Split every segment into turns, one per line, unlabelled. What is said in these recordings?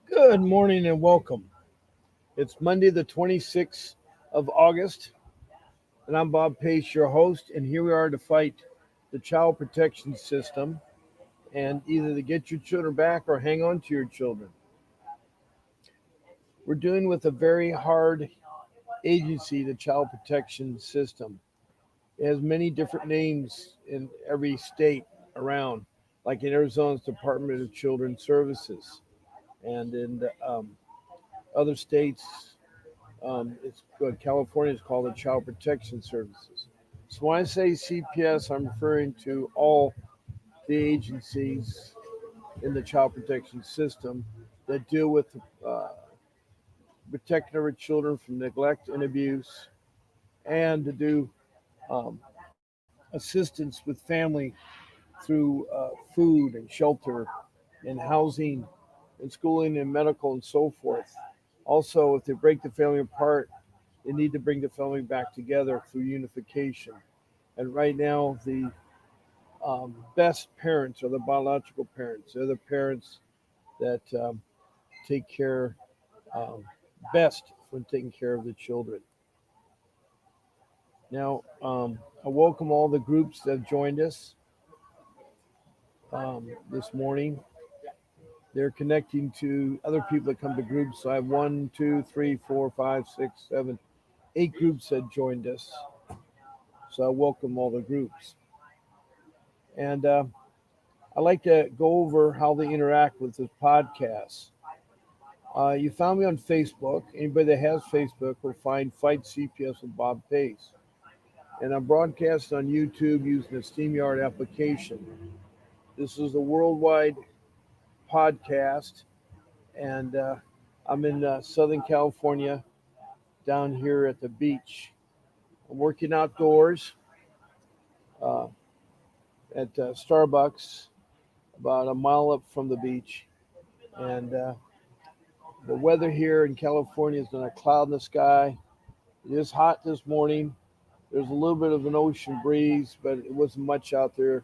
Good morning and welcome. It's Monday, the 26th of August, and I'm Bob Pace, your host. And here we are to fight the child protection system and either to get your children back or hang on to your children. We're dealing with a very hard agency, the child protection system. It has many different names in every state around, like in Arizona's Department of Children's Services, and in other states it's good. California is called the Child Protection Services. So when I say CPS, I'm referring to all the agencies in the child protection system that deal with protecting our children from neglect and abuse, and to do um, assistance with family through food and shelter and housing and schooling and medical and so forth. Also, if they break the family apart, they need to bring the family back together through unification. And right now, the best parents are the biological parents. They're the parents that take care um, best when taking care of the children. Now, I welcome all the groups that have joined us this morning. They're connecting to other people that come to groups. So I have one, two, three, four, five, six, seven, eight groups that joined us. So I welcome all the groups. And I like to go over how they interact with this podcast. You found me on Facebook. Anybody that has Facebook will find Fight CPS with Bob Pace. And I'm broadcasting on YouTube using the StreamYard application. This is a worldwide podcast, and I'm in Southern California down here at the beach. I'm working outdoors uh, at Starbucks about a mile up from the beach. And the weather here in California is not a cloud in the sky. It is hot this morning. There's a little bit of an ocean breeze, but it wasn't much out there.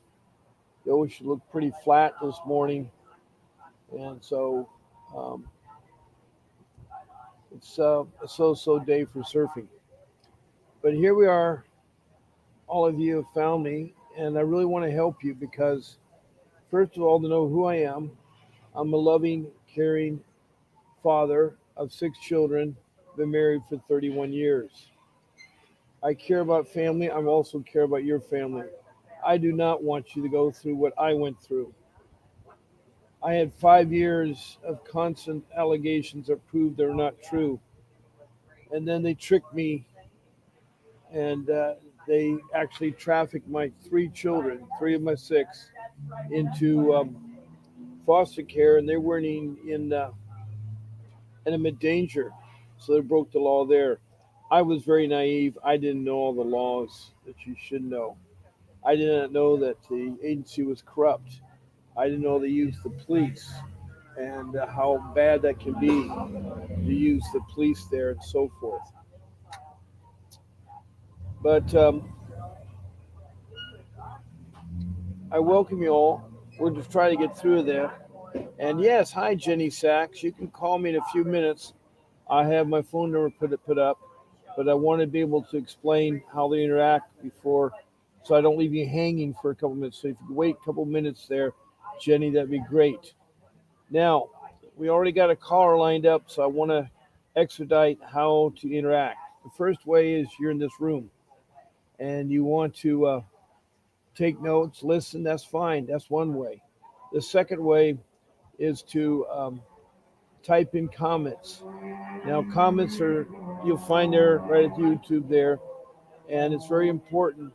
The ocean looked pretty flat this morning. And so um, it's a so day for surfing. But here we are. All of you have found me, and I really want to help you because, first of all, to know who I am. I'm a loving, caring father of six children, been married for 31 years. I care about family. I also care about your family. I do not want you to go through what I went through. I had 5 years of constant allegations that proved they're not true. And then they tricked me, and they actually trafficked my three children, three of my six, into foster care, and they weren't in danger. So they broke the law there. I was very naive. I didn't know all the laws that you should know. I did not know that the agency was corrupt. I didn't know they used the police and how bad that can be to use the police there and so forth. But I welcome you all. We're just trying to get through that. And yes, hi Jenny Sachs. You can call me in a few minutes. I have my phone number put up, but I want to be able to explain how they interact before, so I don't leave you hanging for a couple minutes. So if you could wait a couple minutes there, Jenny, that'd be great. Now, we already got a caller lined up, so I want to expedite how to interact. The first way is you're in this room and you want to take notes, listen. That's fine. That's one way. The second way is to type in comments. Now, comments are, you'll find there right at YouTube there, and it's very important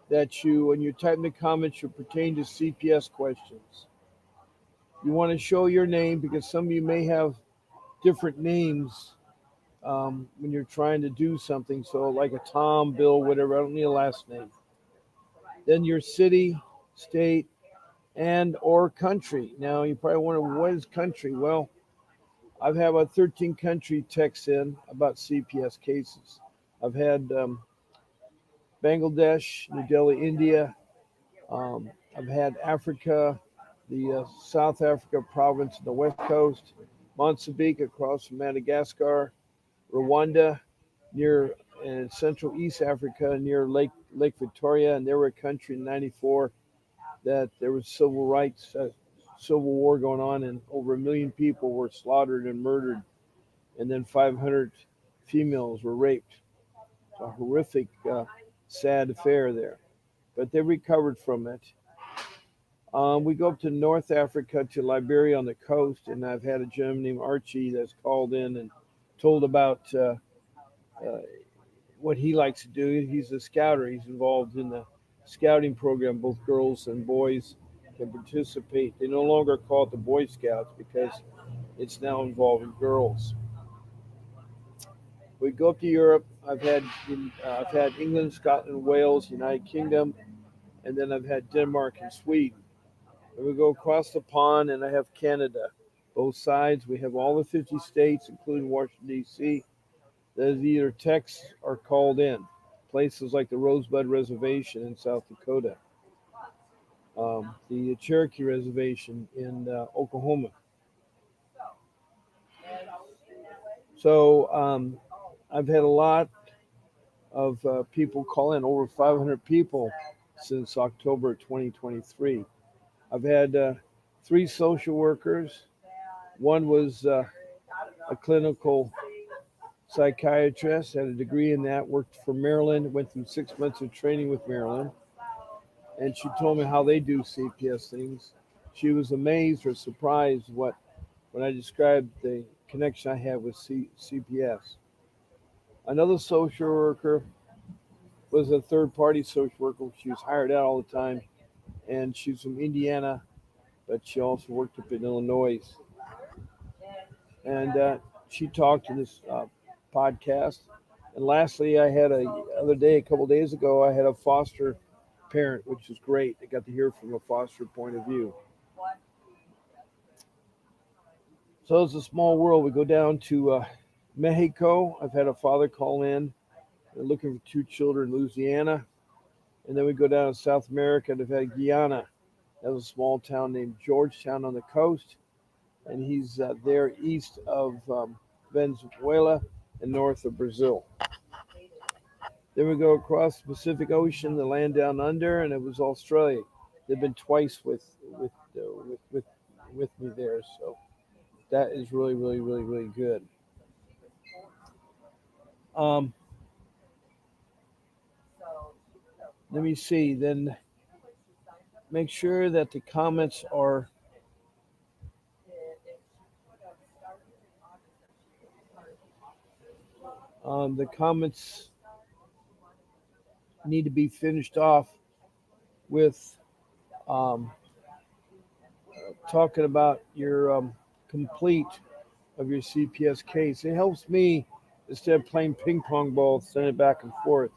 that you, when you type in the comments, you pertain to CPS questions. You want to show your name because some of you may have different names when you're trying to do something. So, like a Tom, Bill, whatever, I don't need a last name. Then your city, state, and or country. Now, you probably wonder, what is country? Well, I've had about 13 country texts in about CPS cases. I've had Bangladesh, New Delhi, India. I've had Africa, the South Africa province on the west coast, Mozambique across from Madagascar, Rwanda near Central East Africa near Lake Victoria, and there were a country in '94 that there was civil war going on, and over 1 million people were slaughtered and murdered, and then 500 females were raped. It's a horrific, sad affair there, but they recovered from it. We go up to North Africa to Liberia on the coast, and I've had a gentleman named Archie that's called in and told about uh, what he likes to do. He's a scouter. He's involved in the scouting program. Both girls and boys can participate. They no longer call it the Boy Scouts because it's now involving girls. We go up to Europe. I've had England, Scotland, Wales, United Kingdom, and then I've had Denmark and Sweden. And we go across the pond, and I have Canada. Both sides. We have all the 50 states, including Washington D.C. that is either text or called in. Places like the Rosebud Reservation in South Dakota, the Cherokee Reservation in Oklahoma. So I've had a lot of people call in, over 500 people since October 2023. I've had 3 social workers. One was a clinical psychiatrist, had a degree in that, worked for Maryland, went through 6 months of training with Maryland, and she told me how they do CPS things. She was amazed or surprised when I described the connection I had with CPS. Another social worker was a third-party social worker. She was hired out all the time, and she's from Indiana, but she also worked up in Illinois. And she talked in this podcast. And lastly, I had a couple days ago, I had a foster parent, which is great. I got to hear from a foster point of view. So it's a small world. We go down to Mexico. I've had a father call in. They're looking for 2 children in Louisiana. And then we go down to South America and I've had Guyana. That's a small town named Georgetown on the coast. And he's there east of Venezuela and north of Brazil. Then we go across the Pacific Ocean, the land down under, and it was Australia. They've been twice with me there, so that is really, really, really, really good. Um, Let me see. Then make sure that the comments are the comments need to be finished off with um, talking about your complete of your CPS case. It helps me instead of playing ping pong ball, send it back and forth.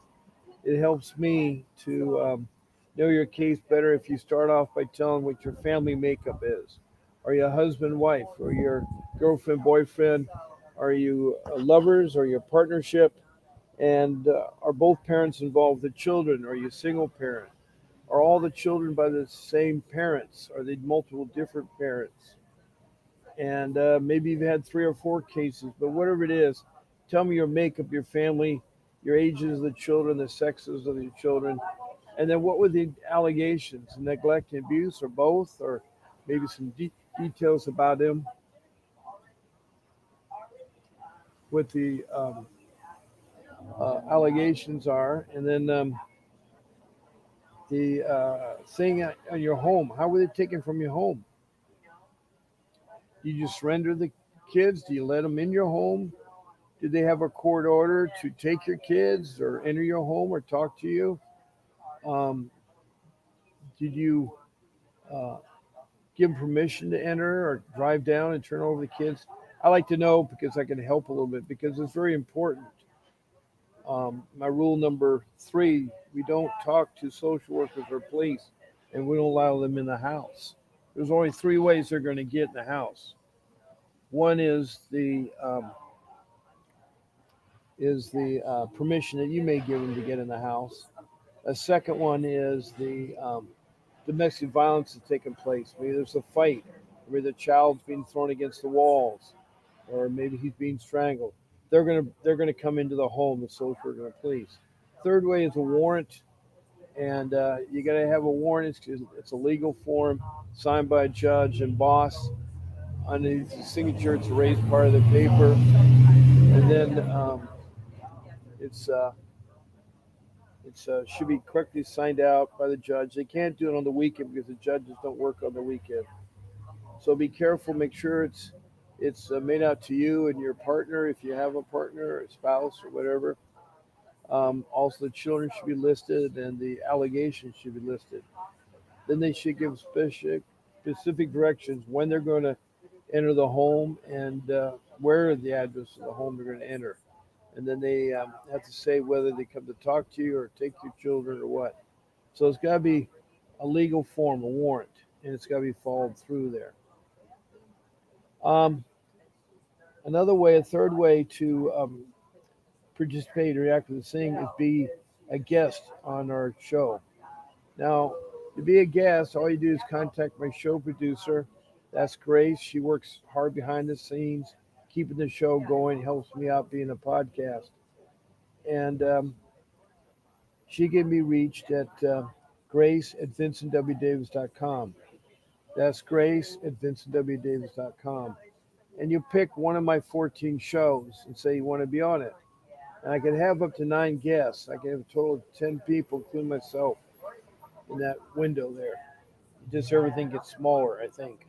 It helps me to know your case better if you start off by telling what your family makeup is. Are you a husband, wife, or your girlfriend, boyfriend? Are you lovers? Or your partnership? And are both parents involved with the children? Are you a single parent? Are all the children by the same parents? Are they multiple different parents? And maybe you've had 3 or 4 cases, but whatever it is, tell me your makeup, your family, your ages of the children, the sexes of your children, and then what were the allegations? Neglect and abuse, or both, or maybe some details about them, what the allegations are, and then the thing on your home. How were they taken from your home? Do you just surrender the kids? Do you let them in your home? Did they have a court order to take your kids or enter your home or talk to you? Um, did you uh, give them permission to enter or drive down and turn over the kids? I like to know because I can help a little bit because it's very important. My rule number 3, we don't talk to social workers or police and we don't allow them in the house. There's only 3 ways they're going to get in the house. One is the permission that you may give them to get in the house. A second one is the domestic violence has taken place. Maybe there's a fight. Maybe the child's being thrown against the walls, or maybe he's being strangled. They're gonna come into the home. The social worker and the police. Third way is a warrant, and you got to have a warrant. It's a legal form signed by a judge and boss. Underneath the signature, it's a raised part of the paper, and then it's should be correctly signed out by the judge. They can't do it on the weekend because the judges don't work on the weekend. So be careful. Make sure it's made out to you and your partner if you have a partner, or a spouse, or whatever. Also, the children should be listed and the allegations should be listed. Then they should give specific directions when they're going to enter the home and where the address of the home they're going to enter. And then they have to say whether they come to talk to you or take your children or what. So it's got to be a legal form, a warrant, and it's got to be followed through there. Um, Another way, a third way to participate or react to the thing is be a guest on our show. Now, to be a guest, all you do is contact my show producer. That's Grace. She works hard behind the scenes, keeping the show going, helps me out being a podcast. And she can be reached at grace at vincentwdavis.com. That's grace at vincentwdavis.com. And you pick one of my 14 shows and say you want to be on it. And I can have up to 9 guests. I can have a total of 10 people, including myself, in that window there. Just everything gets smaller, I think.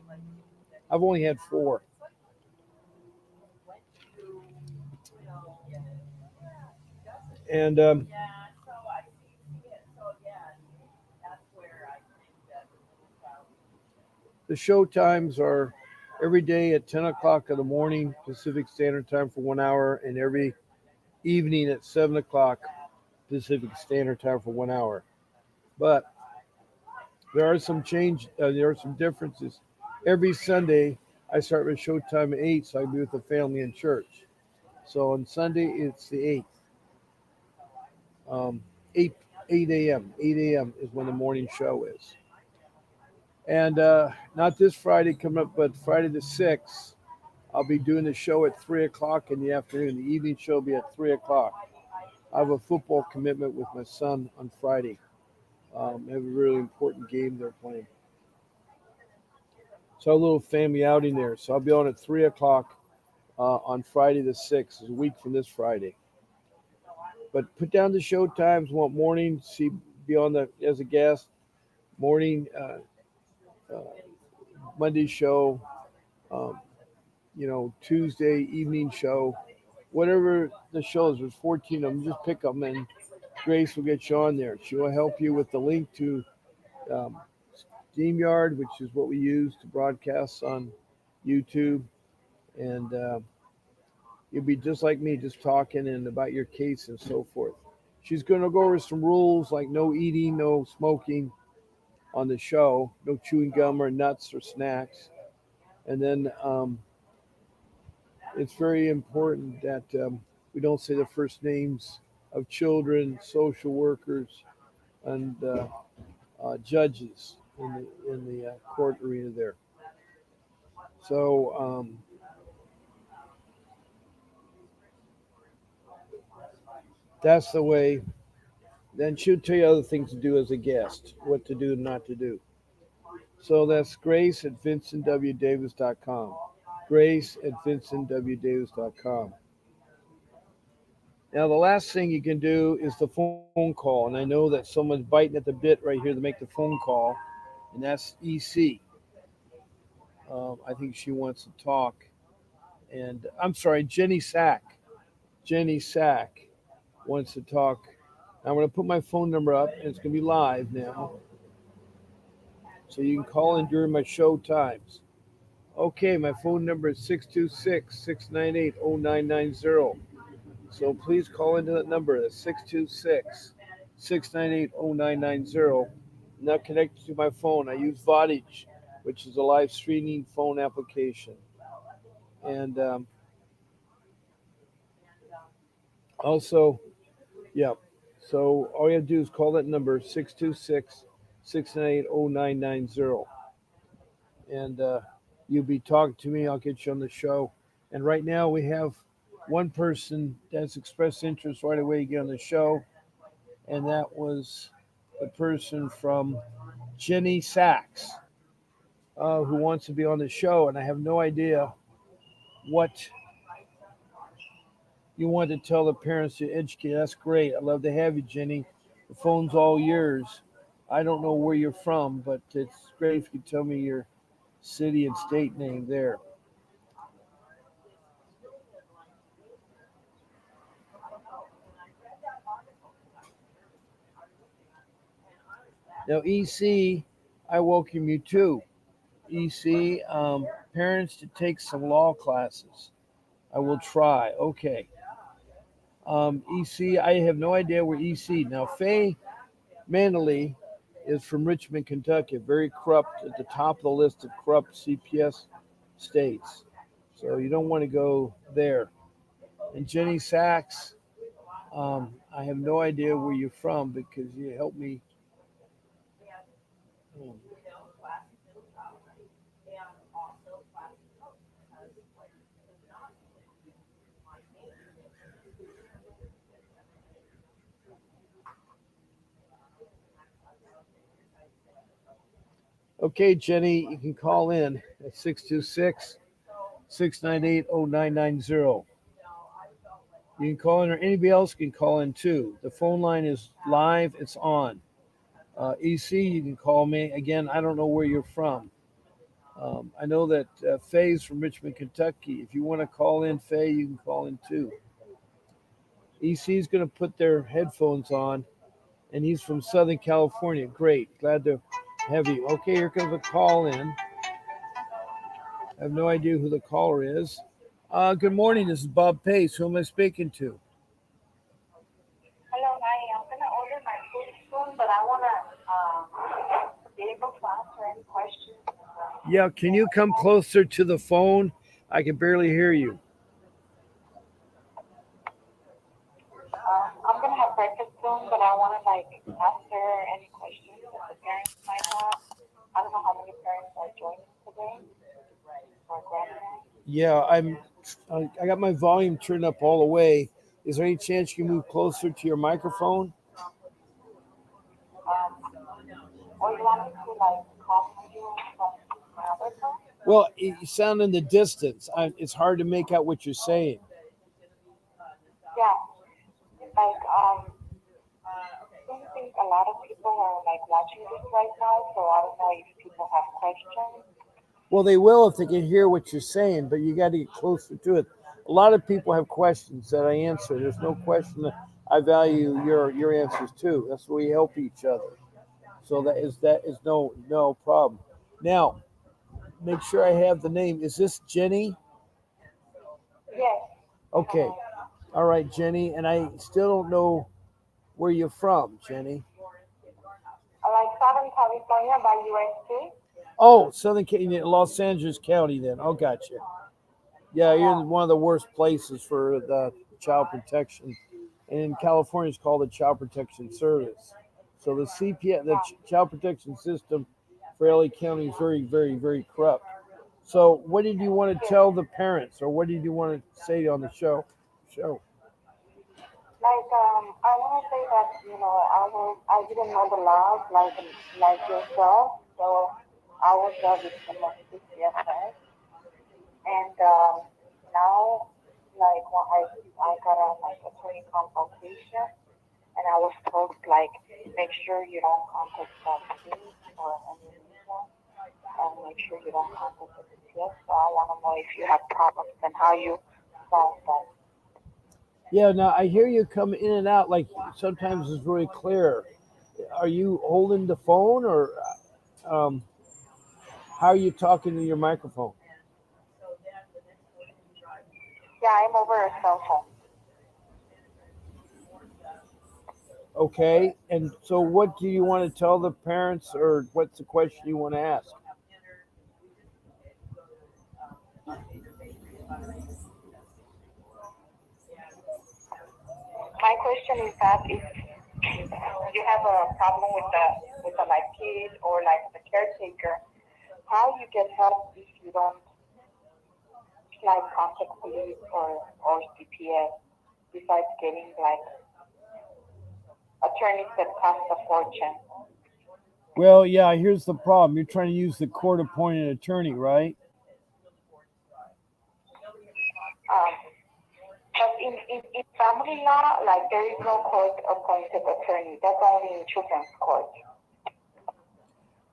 I've only had 4. And the show times are every day at 10 o'clock in the morning, Pacific Standard Time for 1 hour, and every evening at 7 o'clock Pacific Standard Time for 1 hour. But there are some differences. Every Sunday, I start my show time at 8, so I can be with the family in church. So on Sunday, it's the 8th. 8, 8 a.m. 8 a.m. is when the morning show is. And not this Friday coming up, but Friday the 6th, I'll be doing the show at 3 o'clock in the afternoon. The evening show will be at 3 o'clock. I have a football commitment with my son on Friday. I have a really important game they're playing. So a little family outing there. So I'll be on at 3 o'clock on Friday the 6th, is a week from this Friday. But put down the show times. Want morning, be on the as a guest. Morning, uh, Monday show, um, Tuesday evening show, whatever the shows. There's 14 of them. Just pick them, and Grace will get you on there. She will help you with the link to um, StreamYard, which is what we use to broadcast on YouTube, and you'll be just like me, just talking and about your case and so forth. She's going to go over some rules like no eating, no smoking on the show, no chewing gum or nuts or snacks. And then it's very important that we don't say the first names of children, social workers, and judges in the court arena there. So that's the way. Then she'll tell you other things to do as a guest, what to do and not to do. So that's Grace at vincentwdavis.com. Grace at vincentwdavis.com. Now, the last thing you can do is the phone call. And I know that someone's biting at the bit right here to make the phone call, and that's EC. I think she wants to talk. And I'm sorry, Jenny Sack. Jenny Sack wants to talk. I'm going to put my phone number up, and it's going to be live now. So you can call in during my show times. Okay, my phone number is 626-698-0990. So please call into that number. That's 626-698-0990. Now connected to my phone. I use Vodage, which is a live streaming phone application. And also, yeah. So all you have to do is call that number, 626 698-0990. And you'll be talking to me. I'll get you on the show. And right now we have one person that's expressed interest right away to get on the show, and that was the person from Jenny Sachs, who wants to be on the show. And I have no idea what you want to tell the parents to educate. That's great. I'd love to have you, Jenny. The phone's all yours. I don't know where you're from, but it's great if you could tell me your city and state name there. Now, EC, I welcome you too. EC, parents to take some law classes. I will try. Okay. EC, I have no idea where EC. Now, Faye Manley is from Richmond, Kentucky, very corrupt, at the top of the list of corrupt CPS states. So you don't want to go there. And Jenny Sachs, I have no idea where you're from because you helped me. um, Okay, Jenny, you can call in at 626-698-0990. You can call in, or anybody else can call in too. The phone line is live, it's on. EC, you can call me. Again, I don't know where you're from. I know that Faye's from Richmond, Kentucky. If you want to call in, Faye, you can call in too. EC is going to put their headphones on, and he's from Southern California. Great. Glad to have you. Okay, here comes a call in. I have no idea who the caller is. Good morning. This is Bob Pace. Who am I speaking to?
Hello, hi. I'm gonna order my food soon, but I wanna be able to answer any questions.
Yeah, can you come closer to the phone? I can barely hear you.
I'm gonna have breakfast soon, but I wanna like answer any questions that the parents might have. I don't know how many parents are joining today or grandparents.
Yeah, I got my volume turned up all the way. Is there any chance you can move closer to your microphone?
Um, or you want me to like call you from my other phone?
Well, you sound in the distance. It's hard to make out what you're saying.
Yeah, like I think a lot of people are like watching this right now, so I don't know if people have questions.
Well, they will if they can hear what you're saying, but you got to get closer to it. A lot of people have questions that I answer. There's no question that I value your answers too. That's where we help each other. So that is no problem. Now, make sure I have the name. Is this Jenny?
Yes.
Okay. All right, Jenny. And I still don't know where you're from, Jenny.
Like Southern California by USC.
Oh, Southern California, Los Angeles County. Then. Oh, gotcha. Yeah, you're
Yeah.
in one of the worst places for the child protection. And in California, it's called the Child Protection Service. So the CPS, the
Yeah.
child protection system for LA County is very, very, very corrupt. So, what did you want to
Okay.
tell the parents, or what did you want to say on the show? Show.
Like I want to say that I didn't know the laws like yourself, so I was a victim of CPS, and now like when I got a like attorney consultation, and I was told like make sure you don't contact the police or any media, and make sure you don't contact the CPS. So I want to know if you have problems and how you solve them.
Yeah, now I hear you come in and out. Like sometimes it's really clear. Are you holding the phone, or um, how are you talking to your microphone?
Yeah, I'm over a cell phone.
Okay, and so what do you want to tell the parents, or what's the question you want to ask?
My question is that if you have a problem with with a like kid or like the caretaker, how you get help if you don't like contact police or CPS besides getting like attorneys that cost a fortune.
Well, yeah, here's the problem. You're trying to use the court appointed attorney, right?
Um, but in family law, like there is no court appointed attorney. That's only in children's court.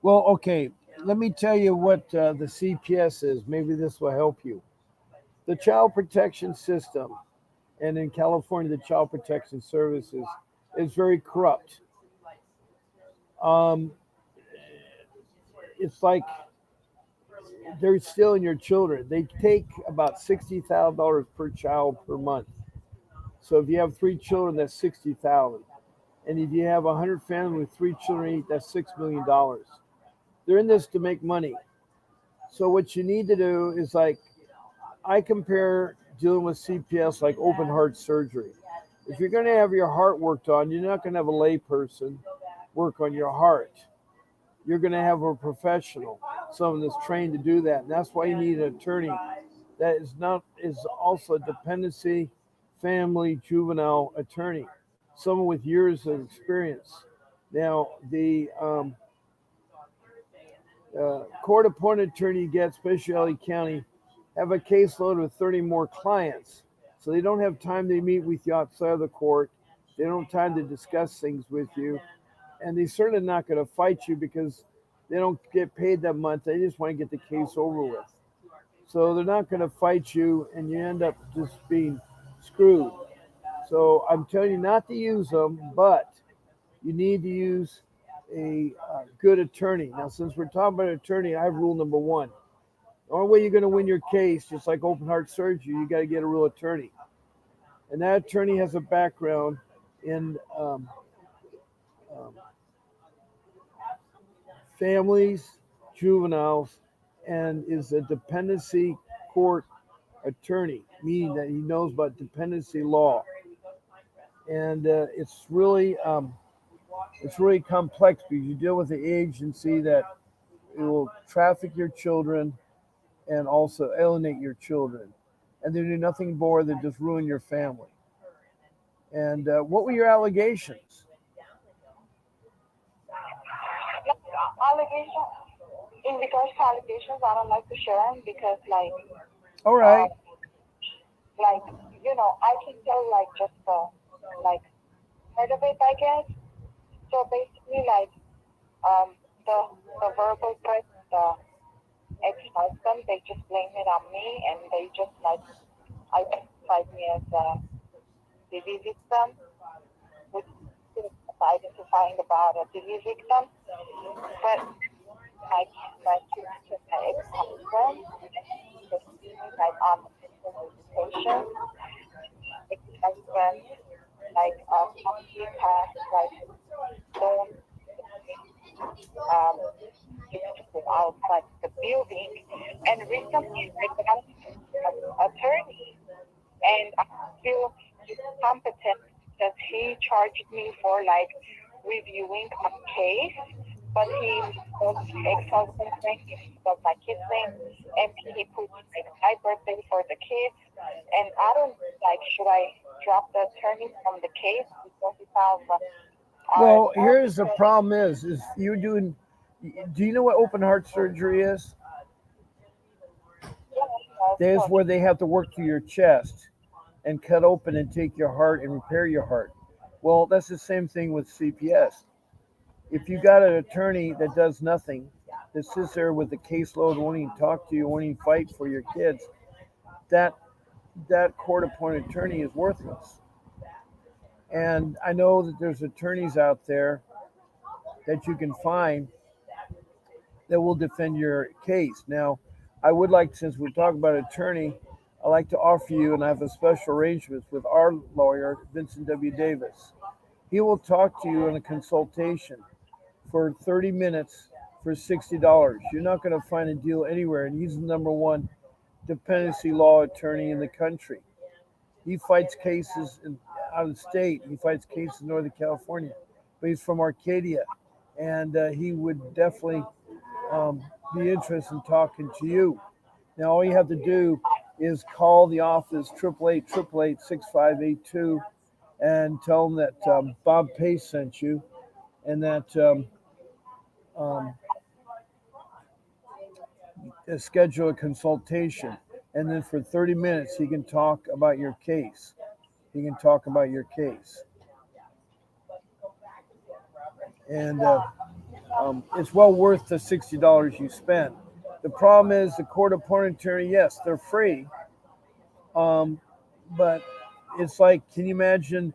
Well, okay. Let me tell you what the CPS is. Maybe this will help you. The child protection system, and in California, the child protection services, is very corrupt. Um, it's like they're stealing your children. They take about $60,000 per child per month. So if you have three children, that's 60,000. And if you have 100 families with three children each, that's $6 million. They're in this to make money. So what you need to do is like I compare dealing with CPS like open heart surgery. If you're going to have your heart worked on, you're not going to have a lay person work on your heart. You're going to have a professional, someone that's trained to do that. And that's why you need an attorney that is also a dependency, family, juvenile attorney, someone with years of experience. Now, the court appointed attorney you get, Specialty County, have a caseload of 30 more clients. So they don't have time to meet with you outside of the court. They don't have time to discuss things with you. And they're certainly not going to fight you because they don't get paid that month. They just want to get the case over with. So they're not going to fight you and you end up just being screwed. So I'm telling you not to use them, but you need to use a good attorney. Now, since we're talking about an attorney, I have rule number one. The only way you're going to win your case, just like open heart surgery, you got to get a real attorney. And that attorney has a background in um, families, juveniles, and is a dependency court attorney, meaning that he knows about dependency law. And it's really complex because you deal with the agency that it will traffic your children and also alienate your children, and they do nothing more than just ruin your family. And what were your allegations?
Like, allegations, in regards to allegations, I don't like to share them because
All
um,
right.
like I can tell like just like part of it, I guess. So basically, like um, the the verbal threats, the ex-husband, they just blame it on me, and they just like identified me as a TV victim, which is identifying about a TV victim. But like my ex-husband, just like on education, ex-husband, like he has like don't um outside the building, and recently I got an attorney, and I feel he's competent because he charged me for like reviewing a case, but he misspelled my ex-husband's name instead of my kid's name, and he put like my birthday for the kids, and I don't like should I drop the attorney from the case because he found our
Well, here's the problem: is you're doing. Do you know what open heart surgery is?
yeah,
There's where they have to work through your chest and cut open and take your heart and repair your heart. Well, that's the same thing with CPS. If you got an attorney that does nothing, that sits there with the caseload, won't even talk to you, won't even fight for your kids, that that court-appointed attorney is worthless. And I know that there's attorneys out there that you can find that will defend your case. Now, I would like, since we're talking about attorney, I'd like to offer you, and I have a special arrangement with our lawyer, Vincent W. Davis. He will talk to you in a consultation for 30 minutes for $60. You're not going to find a deal anywhere, and he's the number one dependency law attorney in the country. He fights cases out of state. He fights cases in Northern California, but he's from Arcadia. and he would definitely um, be interested in talking to you. Now, all you have to do is call the office 888-888-6582 and tell them that Bob Pace sent you and that um, schedule a consultation. And then for 30 minutes, he can talk about your case. He can talk about your case. And it's well worth the $60 you spend. The problem is the court appointed attorney, yes, they're free. Um, but it's like, can you imagine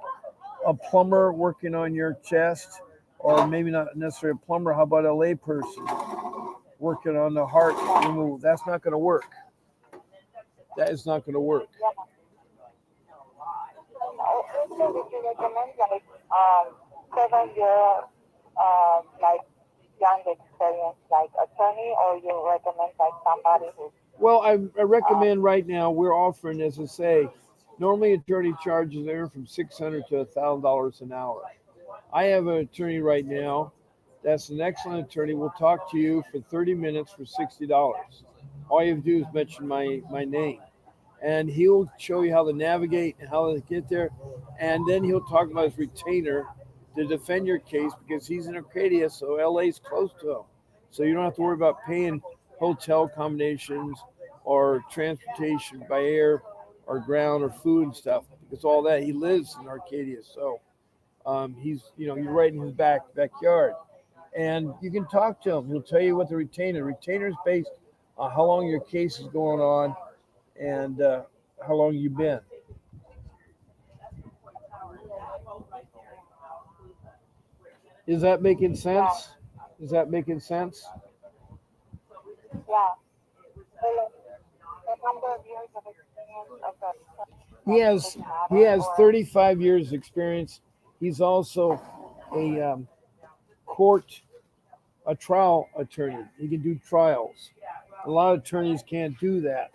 a plumber working on your chest? Or maybe not necessarily a plumber, how about a layperson working on the heart removal? That's not going to work. That is not going to work.
Yeah. Also, would you recommend like 7 year like young experience like attorney, or you recommend like somebody who?
Well, I recommend right now we're offering, as I say, normally attorney charges anywhere from $600 to $1,000 an hour. I have an attorney right now that's an excellent attorney. Will talk to you for 30 minutes for $60. All you have to do is mention my name, and he'll show you how to navigate and how to get there, and then he'll talk about his retainer to defend your case because he's in Arcadia, so LA's close to him, so you don't have to worry about paying hotel accommodations or transportation by air or ground or food and stuff because all that he lives in Arcadia, so he's you're right in his backyard, and you can talk to him. He'll tell you what the retainer is based on how long your case is going on and how long you've been. Is that making
Yeah,
sense? Is that making sense?
yeah. So, the number of years of experience of the
He
attorney, does
has
it
he
matter,
has
or
35 years experience. He's also a court a trial attorney. He can do trials. A lot of attorneys can't do that.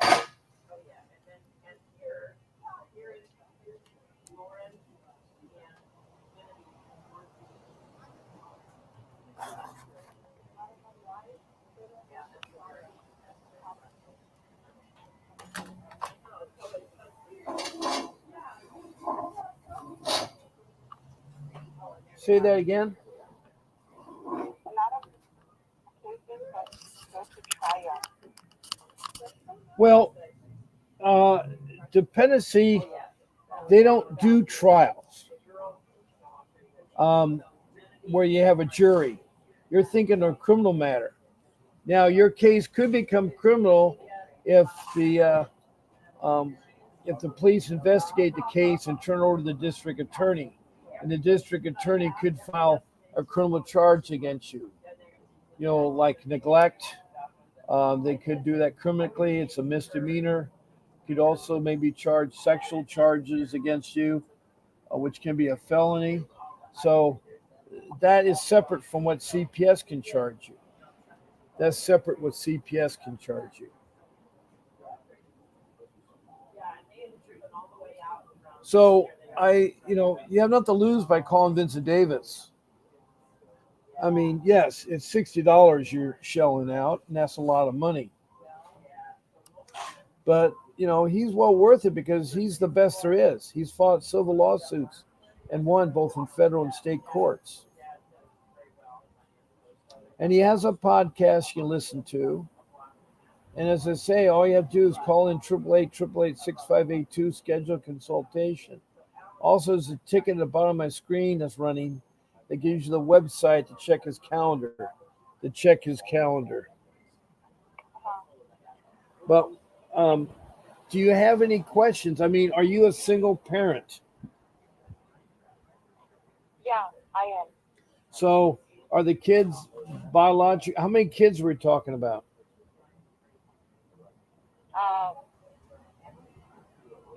Say that again.
a lot of cases that go to trial?
Well, uh, dependency, they don't do trials um, where you have a jury. You're thinking of a criminal matter. Now, your case could become criminal if the um, if the police investigate the case and turn it over to the district attorney, and the district attorney could file a criminal charge against you. Like neglect. They could do that criminally. It's a misdemeanor. Could also maybe charge sexual charges against you, which can be a felony. So that is separate from what CPS can charge you. That's separate what CPS can charge you. So you have nothing to lose by calling Vincent Davis. I mean, yes, it's $60 you're shelling out, and that's a lot of money. But he's well worth it because he's the best there is. He's fought civil lawsuits and won both in federal and state courts. And he has a podcast you can listen to. And as I say, all you have to do is call in 888-888-6582, schedule a consultation. Also, there's a ticket at the bottom of my screen that's running that gives you the website to check his calendar. To check his calendar. But um, do you have any questions? I mean, are you a single parent?
Yeah, I am.
So are the kids biological? How many kids are we talking about?
Um,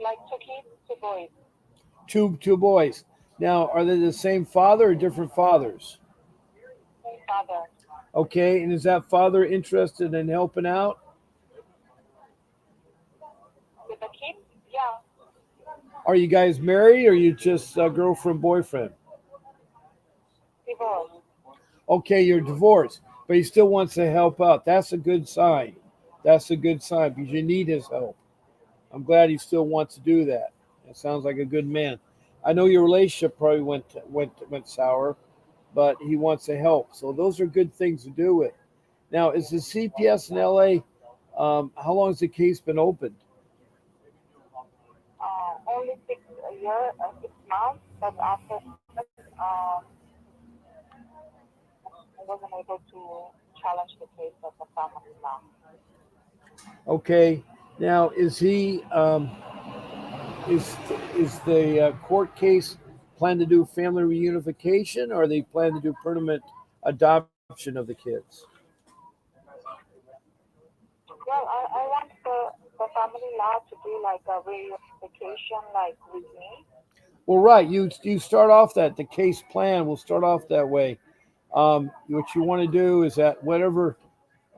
like two kids, two boys,
Two boys. Now, are they the same father or different fathers?
same father.
Okay, and is that father interested in helping out?
With the kids, yeah,
Are you guys married or are you just girlfriend boyfriend?
divorce.
Okay, you're divorced, but he still wants to help out. That's a good sign. That's a good sign because you need his help. I'm glad he still wants to do that. It sounds like a good man. I know your relationship probably went sour, but he wants to help. So those are good things to do with. Now, is the CPS in LA? How long has the case been opened?
Only 6 years, 6 months, but after that, I wasn't able to challenge the case of the family law.
Okay. Now, is is the court case plan to do family reunification, or they plan to do permanent adoption of the kids?
Well, I want the family law to do like a reunification, like with me.
Well, right. You start off that the case plan will start off that way. What you want to do is that whatever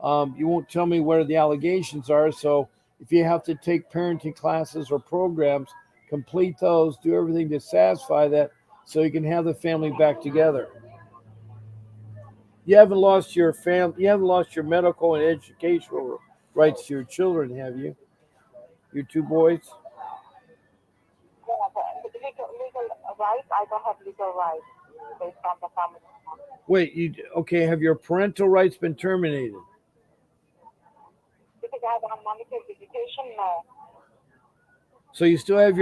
you won't tell me where the allegations are. So if you have to take parenting classes or programs, complete those, do everything to satisfy that, so you can have the family back together. You haven't lost your You haven't lost your medical and educational rights to your children, have you? Your two boys.
Yeah, the legal rights, I don't have legal rights based on the family law.
Wait, you okay? Have your parental rights been terminated?
Because I have unlimited education, no.
So you still have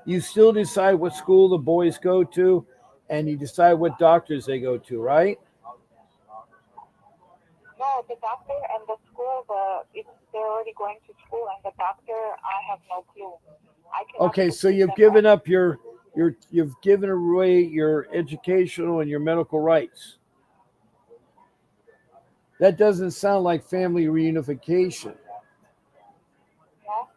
you still decide what school the boys go to, and you decide what doctors they go to, right?
No, the doctor and the school, they're already going to school, and the doctor, I have no clue. I cannot
Okay, so
proceed
you've
them right.
given up you've given away your educational and your medical rights. That doesn't sound like family reunification.
No,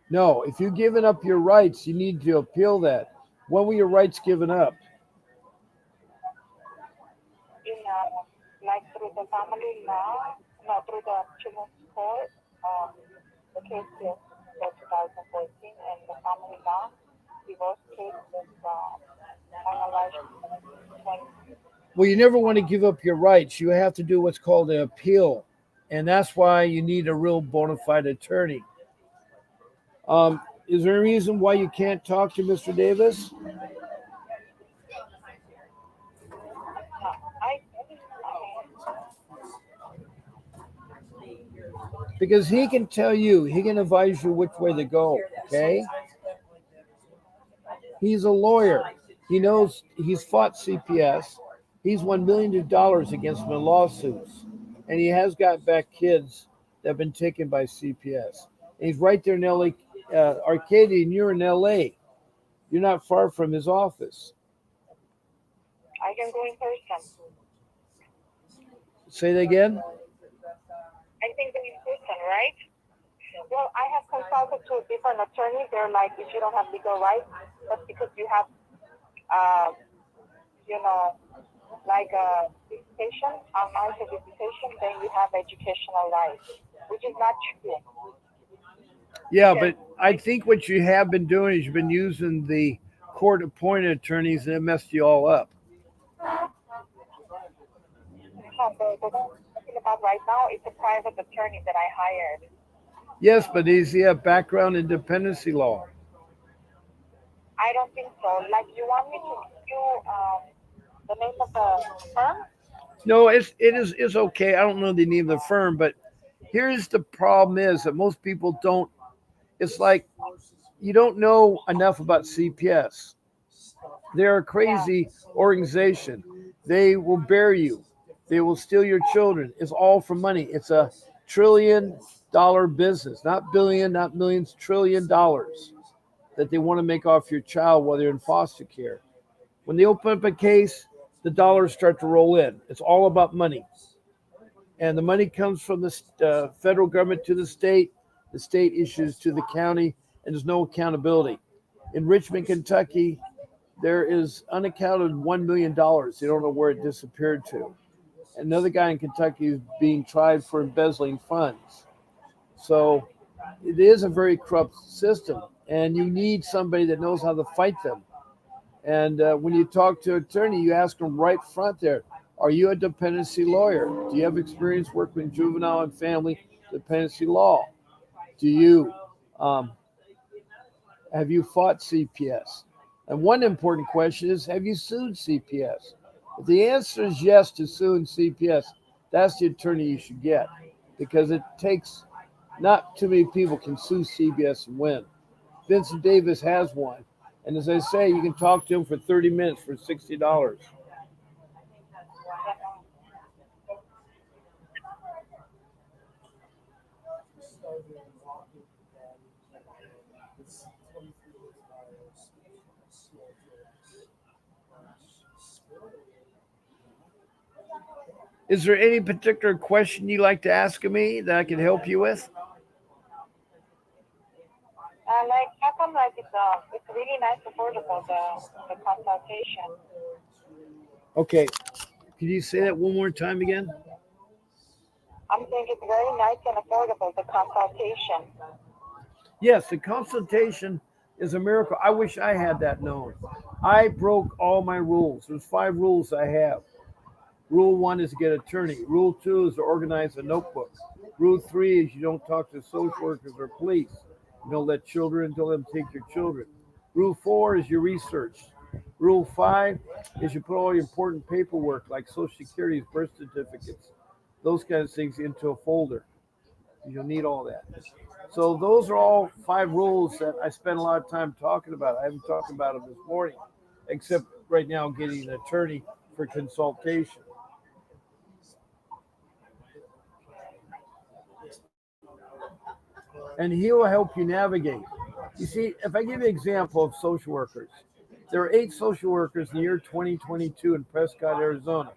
No, if you've given up your rights, you need to appeal that. When were your rights given up?
in like through the family law, no, through the children's court, the case is the 2014, and the family law divorce case was finalized in 20.
Well, you never want to give up your rights. You have to do what's called an appeal, and that's why you need a real bona fide attorney. Is there a reason why you can't talk to Mr. Davis?
No, I mean,
Because he can tell you, he can advise you which way to go. Okay, he's a lawyer. He knows he's fought CPS. He's won millions of dollars against them in lawsuits, and he has got back kids that have been taken by CPS. And he's right there in LA, Arcadia, and you're in LA. You're not far from his office.
I can go in person.
Say that again.
I think go in person, right? Well, I have consulted to different attorneys. They're like, if you don't have legal rights, that's because you have, uh, you know, like a visitation, unlimited visitation, then you have educational rights, which is not true.
Yeah,
Because
but I think what you have been doing is you've been using the court appointed attorneys and it messed you all up.
the one I'm talking about right now is a private attorney that I hired.
Yes, but he's background in dependency law.
I don't think so. Like, you want me to give you the name of the firm?
No, it's okay. I don't know the name of the firm, but here's the problem is that most people don't. It's like you don't know enough about CPS. They're a
Yeah.
crazy organization. They will bury you. They will steal your children. It's all for money. It's a $1 trillion business, not billion, not millions, $1 trillion that they want to make off your child while they're in foster care. When they open up a case, the dollars start to roll in. It's all about money. And the money comes from the federal government to the state issues to the county, and there's no accountability. In Richmond, Kentucky, there is unaccounted $1 million. They don't know where it disappeared to. Another guy in Kentucky is being tried for embezzling funds. So it is a very corrupt system, and you need somebody that knows how to fight them. And when you talk to an attorney, you ask them right front there, Are you a dependency lawyer? Do you have experience working with juvenile and family dependency law? Do you um, have you fought CPS? And one important question is, have you sued CPS? If the answer is yes to suing CPS, that's the attorney you should get because it takes not too many people can sue CBS and win. Vincent Davis has one. And as I say, you can talk to him for 30 minutes for $60. Is there any particular question you'd like to ask of me that I can help you with?
Like how come like it's really nice affordable the consultation.
Okay. Can you say that one more time again?
I'm saying it's very nice and affordable the consultation.
Yes, the consultation is a miracle. I wish I had that known. I broke all my rules. There's 5 rules I have. Rule 1 is to get an attorney. Rule 2 is to organize a notebook. Rule 3 is you don't talk to social workers or police. You don't let them take your children. Rule 4 is your research. Rule 5 is you put all your important paperwork like Social Security's birth certificates, those kind of things into a folder. You'll need all that. So those are all 5 rules that I spent a lot of time talking about. I haven't talked about them this morning, except right now getting an attorney for consultation. And he will help you navigate. You see, if I give you an example of social workers, there are 8 social workers in the year 2022 in Prescott, Arizona.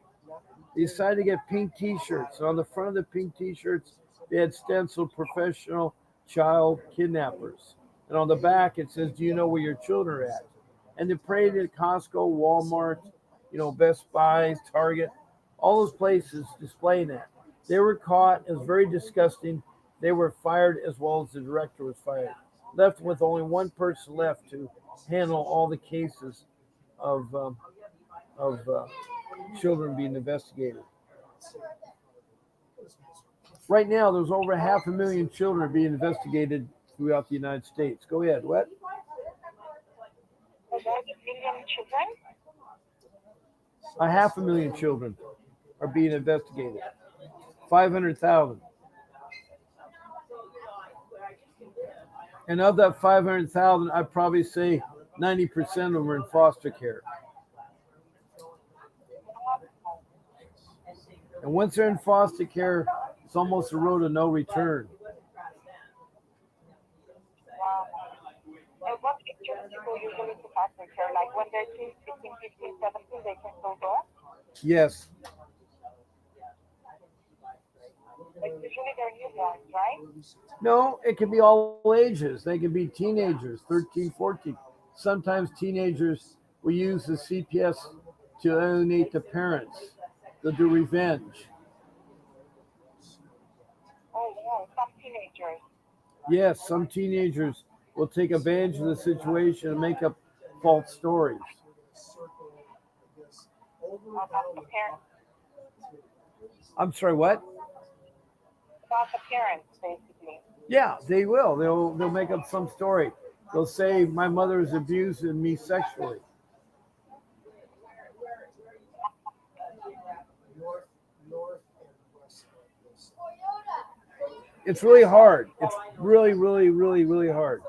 They decided to get pink T-shirts, and on the front of the pink T-shirts, they had stenciled professional child kidnappers, and on the back it says, "Do you know where your children are at?" And they paraded at Costco, Walmart, Best Buy, Target, all those places displaying that. They were caught. It was very disgusting. They were fired as well as the director was fired. Left with only one person left to handle all the cases of children being investigated. Right now, there's over 500,000 children being investigated throughout the United States. Go ahead. What?
So there's a million children.
500,000 children are being investigated. 500,000. And of that 500,000, I'd probably say 90% of them are in foster care. And once they're in foster care, it's almost a road of no return.
Wow. And what ages people usually to foster care? Like when they're between 15, 17, they can still go.
Yes.
Like usually they're newborns, right?
No, it can be all ages. They can be teenagers, 13, 14. Sometimes teenagers will use the CPS to alienate the parents. They'll do revenge.
Oh, wow. Some teenagers.
Yes, some teenagers will take advantage of the situation and make up false stories.
About the parents.
I'm sorry, what?
About the parents, basically.
Yeah, they will. They'll make up some story. They'll say my mother is abusing me sexually. It's really hard. It's really, really, really, really hard.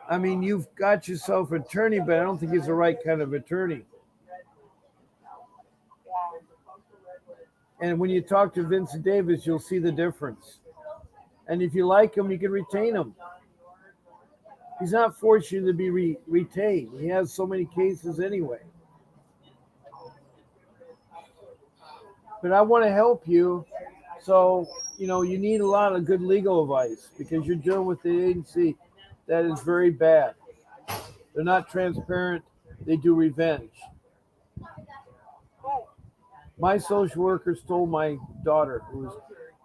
I mean, you've got yourself an attorney, but I don't think he's the right kind of attorney. And when you talk to Vincent Davis, you'll see the difference. And if you like him, you can retain him. He's not forcing you to be retained. He has so many cases anyway. But I want to help you. So, you need a lot of good legal advice because you're dealing with the agency that is very bad. They're not transparent. They do revenge. My social worker stole my daughter, who was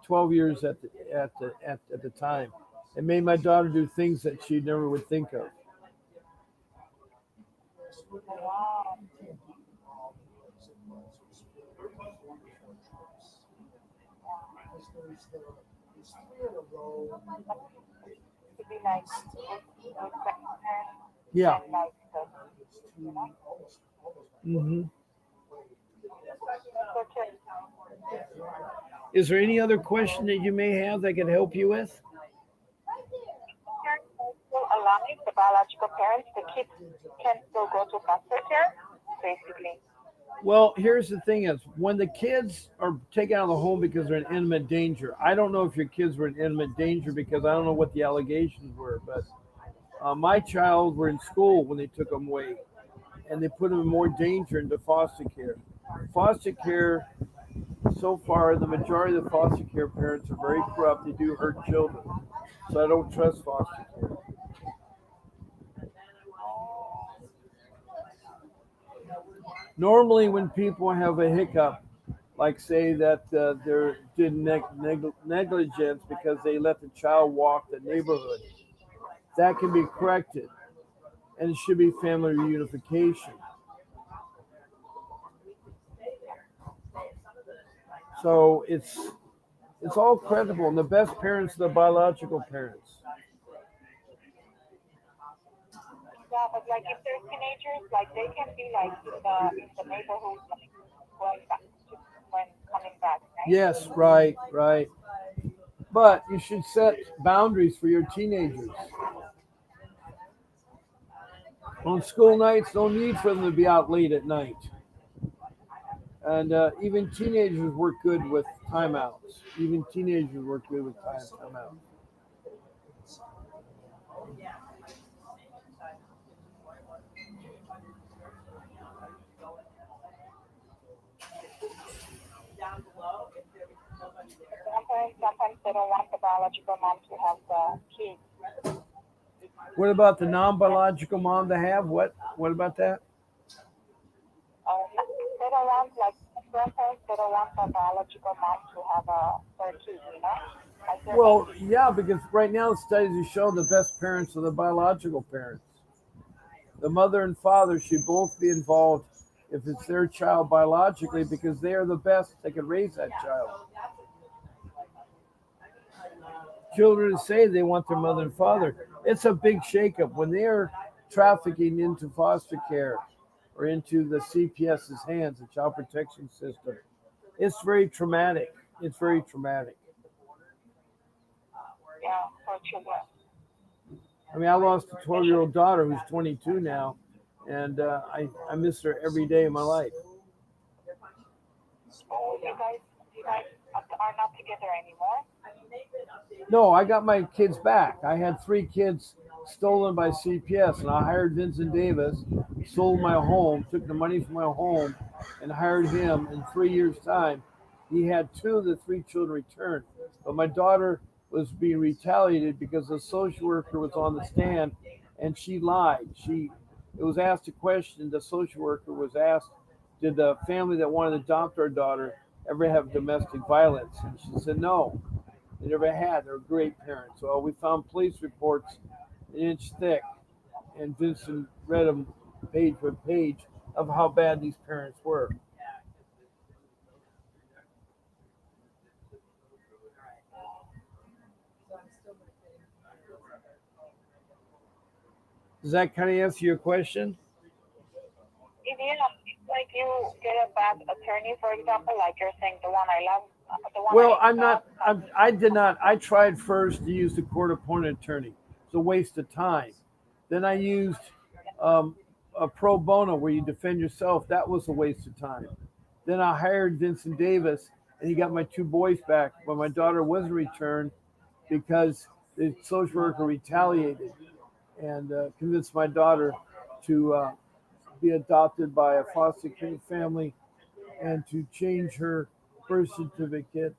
12 years at the time, and made my daughter do things that she never would think of.
Wow. To be like with best friends
Yeah.
and like the, you know,
Hmm.
that's okay.
Is there any other question that you may have that I can help you with?
Parents are still alive, the biological parents, the kids can still go to foster care, basically.
Well, here's the thing is when the kids are taken out of the home because they're in imminent danger. I don't know if your kids were in imminent danger because I don't know what the allegations were, but my child were in school when they took them away and they put them in more danger into foster care. Foster care, so far, the majority of the foster care parents are very corrupt. They do hurt children. So I don't trust foster care.
Oh,
Normally, when people have a hiccup, like say that they're did negligence because they let the child walk the neighborhood, that can be corrected, and it should be family reunification. So it's all credible, and the best parents are the biological parents.
yeah, but like if they're teenagers, like they can be like in the neighborhood, like going back to when coming back, right?
Yes, right, right. But you should set boundaries for your teenagers. On school nights, no need for them to be out late at night. And even teenagers work good with timeouts. Even teenagers work good with timeouts.
Sometimes they don't want the biological mom to have the kids.
What about the non-biological mom to have? What about that?
They don't want like grandparents. They don't want the biological mom to have their kids. You know, like they're
Well,
envy.
yeah, because right now the studies have shown the best parents are the biological parents. The mother and father should both be involved if it's their child biologically because they are the best that can raise that child. Children say they want their mother and father. It's a big shakeup when they are trafficking into foster care or into the CPS's hands, the Child Protection System. It's very traumatic. It's very traumatic.
Yeah, for children.
I mean, I lost a
They
12-year-old daughter who's 22 now, and I miss her every day of my life.
Oh, you guys are not together anymore.
No, I got my kids back. I had three kids stolen by CPS, and I hired Vincent Davis, sold my home, took the money from my home, and hired him. In 3 years' time, he had two of the three children returned. But my daughter was being retaliated because the social worker was on the stand, and she lied. It was asked a question. The social worker was asked, "Did the family that wanted to adopt our daughter ever have domestic violence?" And she said no. They never had. They were great parents. Well, we found police reports an inch thick, and Vincent read them page by page of how bad these parents were. Does that kind of answer your question?
If you have, like you get a bad attorney, for example, like you're saying, the one
Well,
I
I'm
love,
not. I did not. I tried first to use the court-appointed attorney. It's a waste of time. Then I used um, a pro bono where you defend yourself. That was a waste of time. Then I hired Vincent Davis, and he got my two boys back. But my daughter wasn't returned because the social worker retaliated and convinced my daughter to be adopted by a foster care family and to change her birth certificate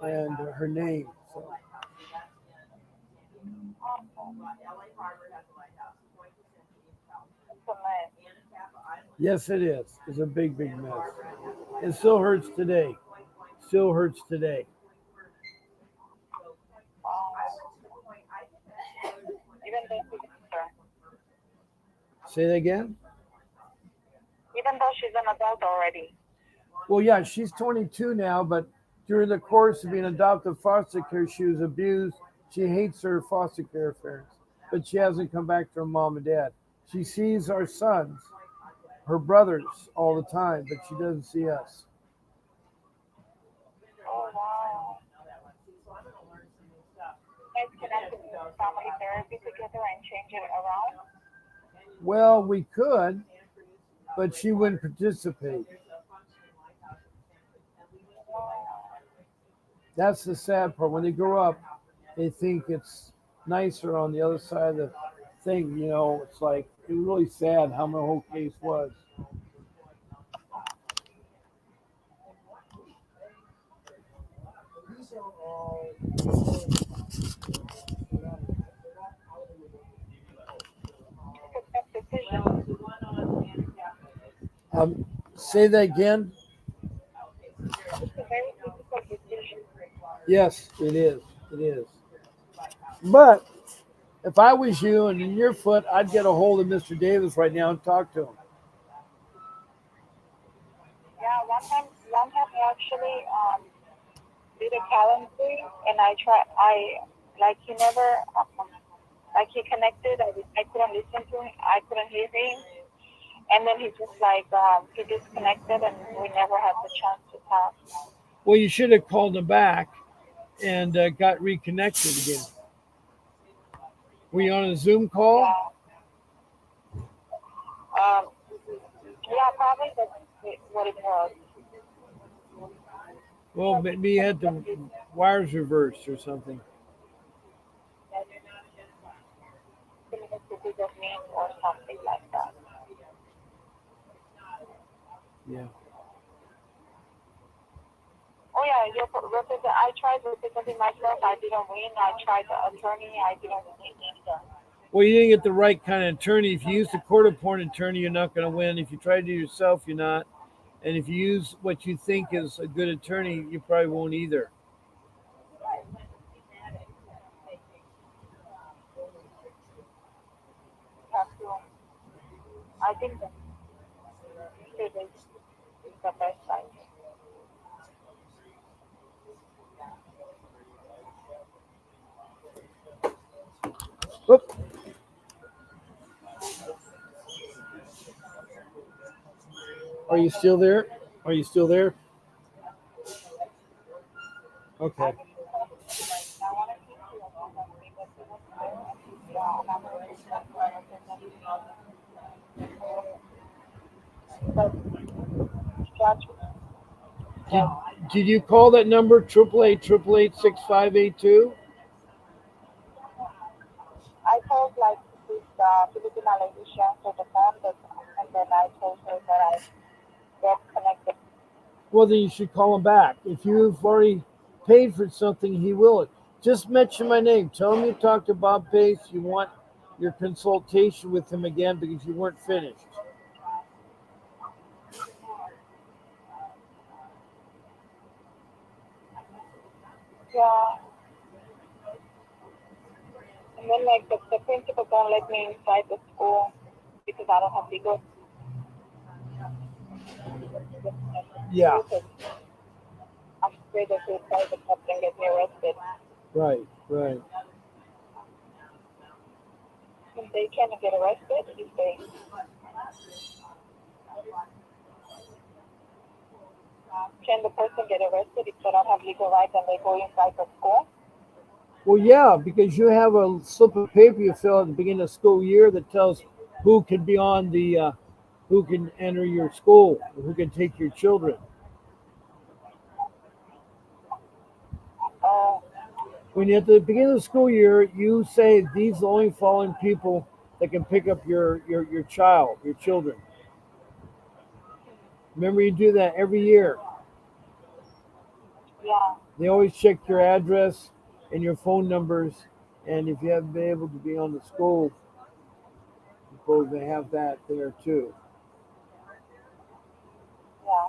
and her name. So,
it's a mess.
yes, it is. It's a big, big mess. It still hurts today. Still hurts today.
Um, even the sister,
Say that again.
Even though she's an adult already.
Well, yeah, she's 22 now, but during the course of being adopted foster care, she was abused. She hates her foster care parents, but she hasn't come back to her mom and dad. She sees our sons, her brothers, all the time, but she doesn't see us.
Oh wow. You guys cannot do family therapy together and change it around.
Well, we could, but she wouldn't participate. That's the sad part. When they grow up, they think it's nicer on the other side of the thing. It's like it was really sad how my whole case was.
It's a tough decision.
Say that again.
It's a very difficult decision.
Yes, it is. It is. But if I was you and in your foot, I'd get a hold of Mr. Davis right now and talk to him.
Yeah, one time I actually did a calendar and I like he never like he connected. I couldn't listen to him. I couldn't hear him. And then he just like he disconnected and we never had the chance to talk.
Well, you should have called him back and got reconnected again. Were you on a Zoom call?
Yeah. Um. Yeah. Probably that's what it was.
Well, maybe you had the wires reversed or something.
Synchronicity of me or something like that.
Yeah.
Oh yeah, I tried representing myself. I didn't win. I tried the attorney. I didn't win either.
Well, you didn't get the right kind of attorney. If you use the court appointed attorney, you're not going to win. If you try to do it yourself, you're not. And if you use what you think is a good attorney, you probably won't either.
Have to. I think that it is the best idea.
Oop. Are you still there? Are you still there?
I
Okay.
was I wanted to see a woman because it was there and I'm representing but judge
Did,
just
did you call that number 888
I told like this Filipino lady she answered the phone and then I told her that I get connected.
Well, then you should call him back. If you've already paid for something, he will. Just mention my name. Tell him you talked to Bob Pace. You want your consultation with him again because you weren't finished.
Yeah. And then like the principal don't let me inside the school because I don't have legal
Yeah,
because I'm afraid that he'll try the cops and get me arrested.
right, right.
And they can get arrested if they can the person get arrested if they don't have legal rights and they go inside the school?
Well, yeah, because you have a slip of paper you fill at the beginning of the school year that tells who can be on who can enter your school, who can take your children.
Oh,
When you at the beginning of the school year, you say these are the only following people that can pick up your child, your children. Remember, you do that every year.
yeah,
They always check your address and your phone numbers, and if you haven't been able to be on the school, suppose they have that there too.
yeah.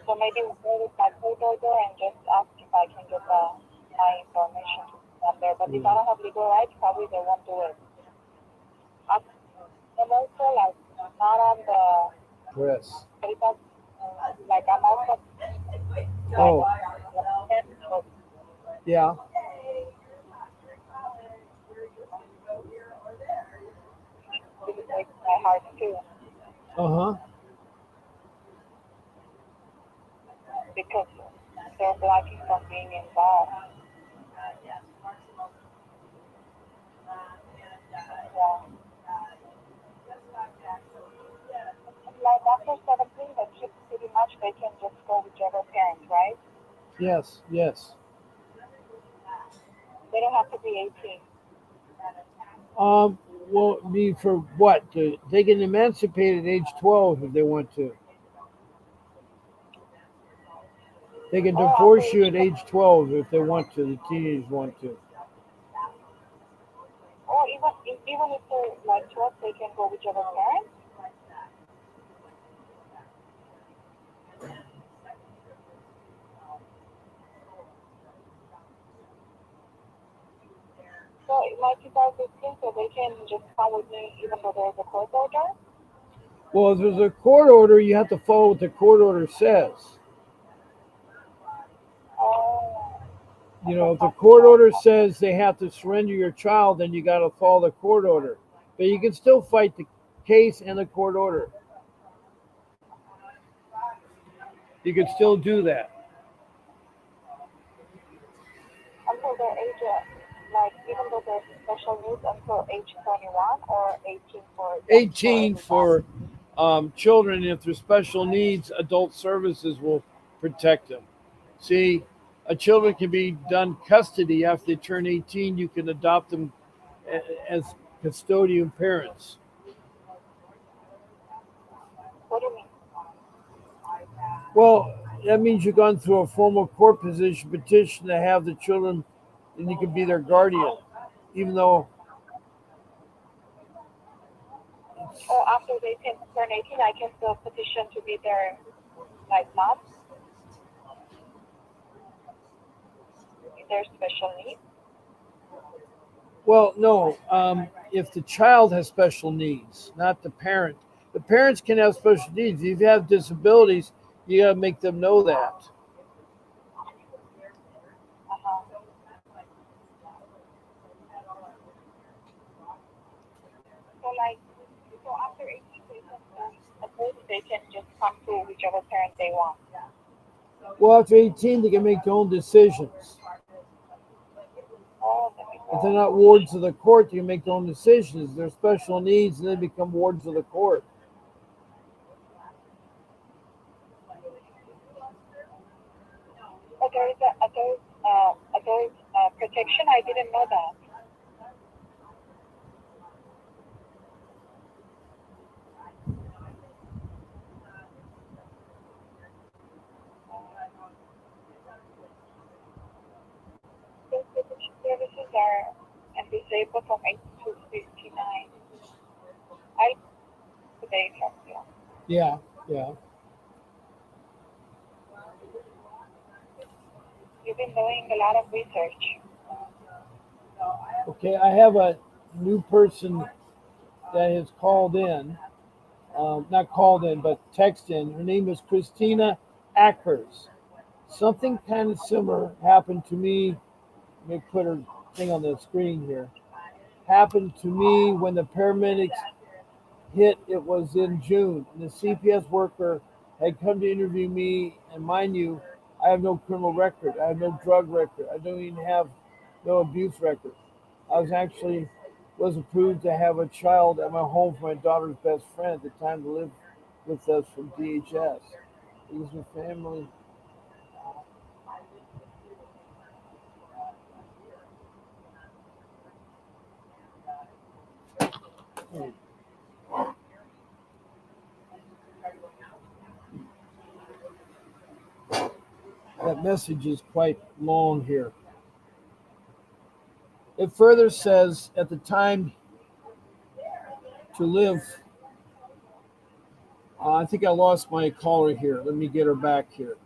So maybe we go with my court order and just ask if I can get my information from there. But if I
Yeah.
don't have legal rights, probably they won't do it. I'm also like not on the
Press.
Because like I'm also like
Oh,
but
yeah.
it breaks my heart too
Uh huh.
because they're blocking from being involved. Yeah. Like after 17, the kids pretty much they can just go whichever parent, right?
Yes, yes.
They don't have to be 18.
Um, well, be for what? They can emancipate at age 12 if they want to. They can
Oh, after
divorce you
age
at
12.
age 12 if they want to. The teenagers want to.
Or even if they're like 12, they can go whichever parent. So my kids are 15, so they can just come with me even though there's a court order.
Well, if there's a court order, you have to follow what the court order says.
Oh,
You
and
know,
that's
if the
not the
court
child.
order says they have to surrender your child, then you got to follow the court order. But you can still fight the case and the court order. You can still do that.
Until their age, like even though there's special needs until age 21 or 18 for
18
everybody.
for children, if there's special needs, adult services will protect them. See, children can be done custody after they turn 18. You can adopt them as custodian parents.
What do you mean?
Well, that means you've gone through a formal court petition to have the children, and you can be their guardian, even though it's,
Oh, after they can turn 18, I can still petition to be their like mom if there's special needs.
well, no. If the child has special needs, not the parent. The parents can have special needs. If you have disabilities, you got to make them know that.
Uh-huh. So like, so after 18, they can adults, they can just come to whichever parent they want.
Well, after 18, they can make their own decisions.
Oh, they make their
If they're
own
not wards
decision.
of the court, they can make their own decisions. They're special needs, and they become wards of the court.
But there is a adult protection. I didn't know that. Those protection services are and disabled from 18 to 59. I today from you.
Yeah, yeah.
You've been doing a lot of research.
Okay, I have a new person that has called in. Not called in, but text in. Her name is Christina Ackers. Something kind of similar happened to me. Let me put her thing on the screen here. Happened to me when the paramedics hit. It was in June. And the CPS worker had come to interview me. And mind you, I have no criminal record. I have no drug record. I don't even have no abuse record. I was approved to have a child at my home for my daughter's best friend at the time to live with us from DHS. It was a family. That message is quite long here. It further says at the time to live. I think I lost my caller here. Let me get her back here.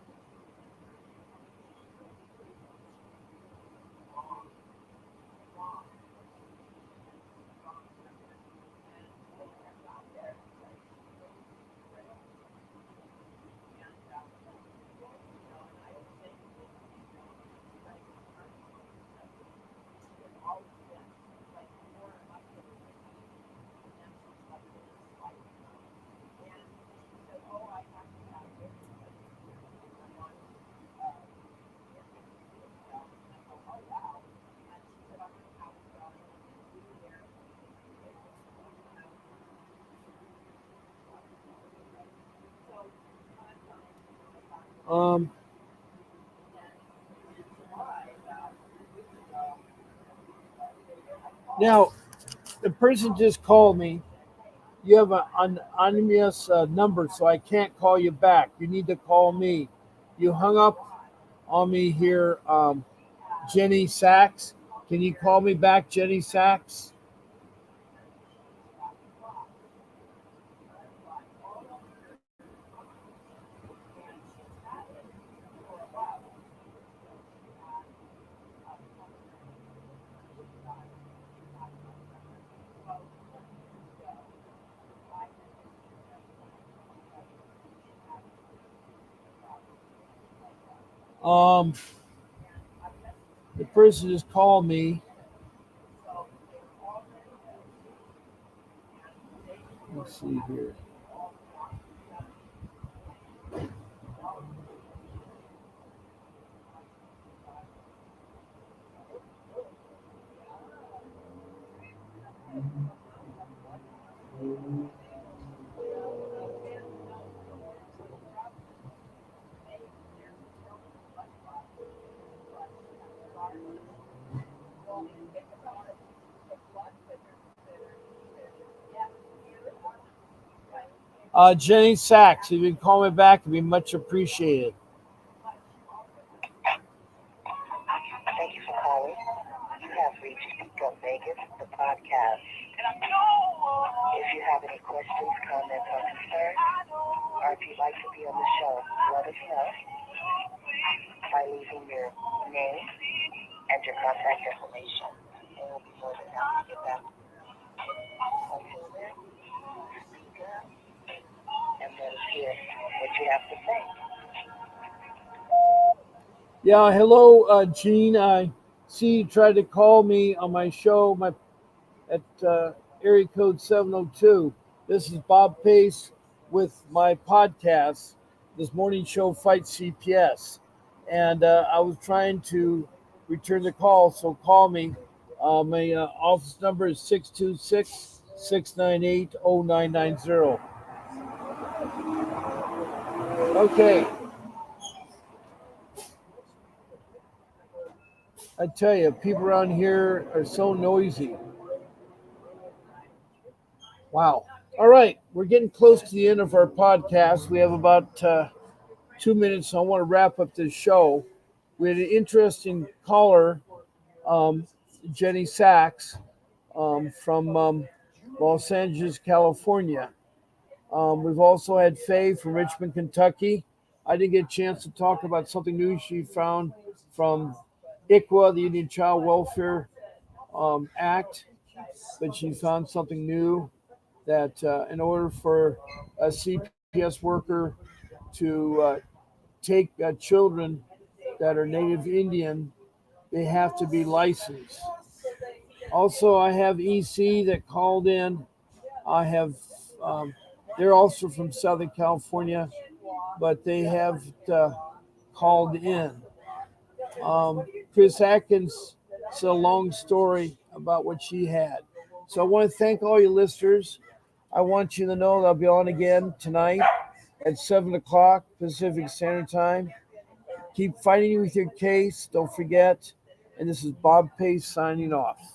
Um, Now, the person just called me. You have an anonymous number, so I can't call you back. You need to call me. You hung up on me here, Jenny Sachs. Can you call me back, Jenny Sachs? Um, the person just called me. Let's see here. Jenny Sachs, if you can call me back, it'd be much appreciated.
Thank you for calling. You have reached Go Vegas, the podcast. If you have any questions, comments, or concerns, or if you'd like to be on the show, let us know by leaving your name and your contact information, and we'll be more than happy to get back. Until then, speak up and let us hear what you have to say.
Yeah, hello, Gene. I see you tried to call me on my show, at area code 702. This is Bob Pace with my podcast, this morning show, Fight CPS. And I was trying to return the call, so call me. My office number is 626 698 0990. Okay, I tell you, people around here are so noisy. Wow. All right, we're getting close to the end of our podcast. We have about 2 minutes. So I want to wrap up this show. We had an interesting caller, um, Jenny Sachs, from Los Angeles, California. We've also had Faye from Richmond, Kentucky. I didn't get a chance to talk about something new she found from ICWA, the Indian Child Welfare Act, but she found something new that in order for a CPS worker to take children that are Native Indian, they have to be licensed. Also, I have EC that called in. I have, they're also from Southern California, but they have called in. Chris Atkins said a long story about what she had. So I want to thank all you listeners. I want you to know that I'll be on again tonight at 7 o'clock Pacific Standard Time. Keep fighting with your case. Don't forget. And this is Bob Pace signing off.